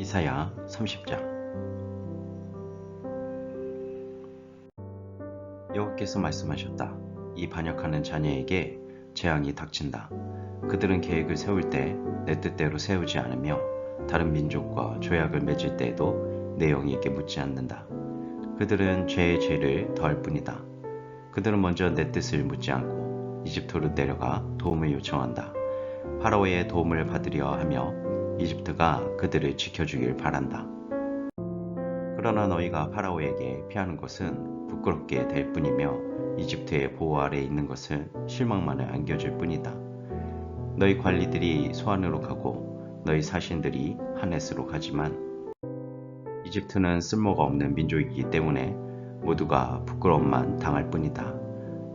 이사야 30장. 여호와께서 말씀하셨다. 이 반역하는 자녀에게 재앙이 닥친다. 그들은 계획을 세울 때 내 뜻대로 세우지 않으며 다른 민족과 조약을 맺을 때에도 내 영에게 묻지 않는다. 그들은 죄의 죄를 더할 뿐이다. 그들은 먼저 내 뜻을 묻지 않고 이집트로 내려가 도움을 요청한다. 파라오의 도움을 받으려 하며 이집트가 그들을 지켜주길 바란다. 그러나 너희가 파라오에게 피하는 것은 부끄럽게 될 뿐이며 이집트의 보호 아래에 있는 것은 실망만을 안겨줄 뿐이다. 너희 관리들이 소안으로 가고 너희 사신들이 하넷으로 가지만 이집트는 쓸모가 없는 민족이기 때문에 모두가 부끄러움만 당할 뿐이다.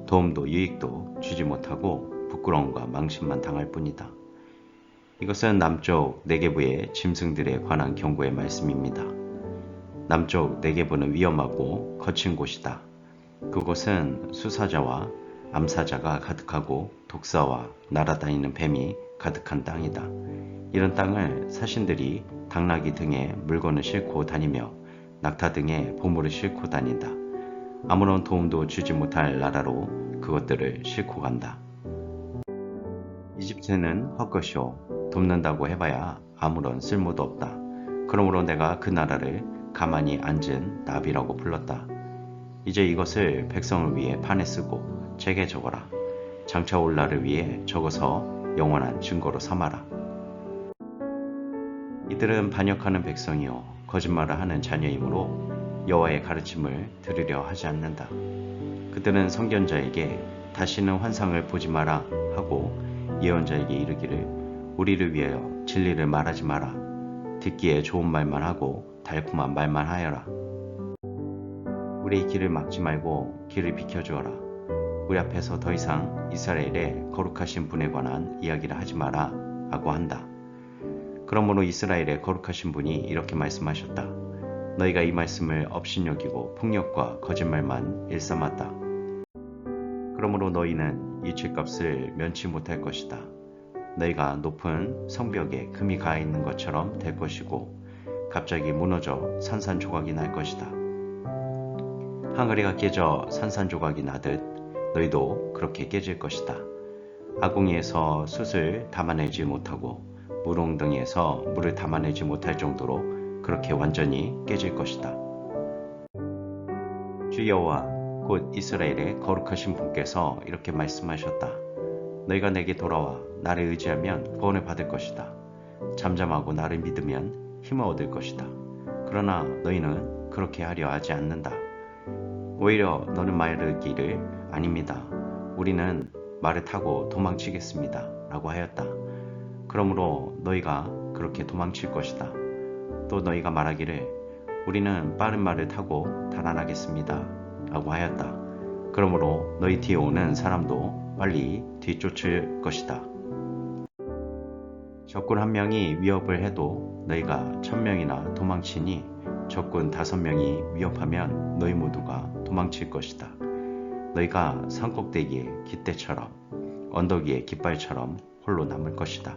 도움도 유익도 주지 못하고 부끄러움과 망신만 당할 뿐이다. 이것은 남쪽 네게부의 짐승들에 관한 경고의 말씀입니다. 남쪽 네게부는 위험하고 거친 곳이다. 그곳은 수사자와 암사자가 가득하고 독사와 날아다니는 뱀이 가득한 땅이다. 이런 땅을 사신들이 당나귀 등의 물건을 싣고 다니며 낙타 등의 보물을 싣고 다닌다. 아무런 도움도 주지 못할 나라로 그것들을 싣고 간다. 이집트는 헛것이요 돕는다고 해봐야 아무런 쓸모도 없다. 그러므로 내가 그 나라를 가만히 앉은 나비라고 불렀다. 이제 이것을 백성을 위해 판에 쓰고 책에 적어라. 장차 올 날을 위해 적어서 영원한 증거로 삼아라. 이들은 반역하는 백성이요 거짓말을 하는 자녀이므로 여호와의 가르침을 들으려 하지 않는다. 그들은 선견자에게 다시는 환상을 보지 마라 하고 예언자에게 이르기를 우리를 위하여 진리를 말하지 마라. 듣기에 좋은 말만 하고 달콤한 말만 하여라. 우리의 길을 막지 말고 길을 비켜주어라. 우리 앞에서 더 이상 이스라엘의 거룩하신 분에 관한 이야기를 하지 마라 하고 한다. 그러므로 이스라엘의 거룩하신 분이 이렇게 말씀하셨다. 너희가 이 말씀을 업신여기고 폭력과 거짓말만 일삼았다. 그러므로 너희는 이 죄값을 면치 못할 것이다. 너희가 높은 성벽에 금이 가해 있는 것처럼 될 것이고 갑자기 무너져 산산조각이 날 것이다. 항아리가 깨져 산산조각이 나듯 너희도 그렇게 깨질 것이다. 아궁이에서 숯을 담아내지 못하고 물웅덩이에서 물을 담아내지 못할 정도로 그렇게 완전히 깨질 것이다. 주 여호와 곧 이스라엘의 거룩하신 분께서 이렇게 말씀하셨다. 너희가 내게 돌아와 나를 의지하면 구원을 받을 것이다. 잠잠하고 나를 믿으면 힘을 얻을 것이다. 그러나 너희는 그렇게 하려 하지 않는다. 오히려 너는 말하기를 아닙니다. 우리는 말을 타고 도망치겠습니다. 라고 하였다. 그러므로 너희가 그렇게 도망칠 것이다. 또 너희가 말하기를 우리는 빠른 말을 타고 달아나겠습니다. 라고 하였다. 그러므로 너희 뒤에 오는 사람도 빨리 뒤쫓을 것이다. 적군 1명이 위협을 해도 너희가 1000명이나 도망치니 적군 5명이 위협하면 너희 모두가 도망칠 것이다. 너희가 산꼭대기의 깃대처럼 언덕 위의 깃발처럼 홀로 남을 것이다.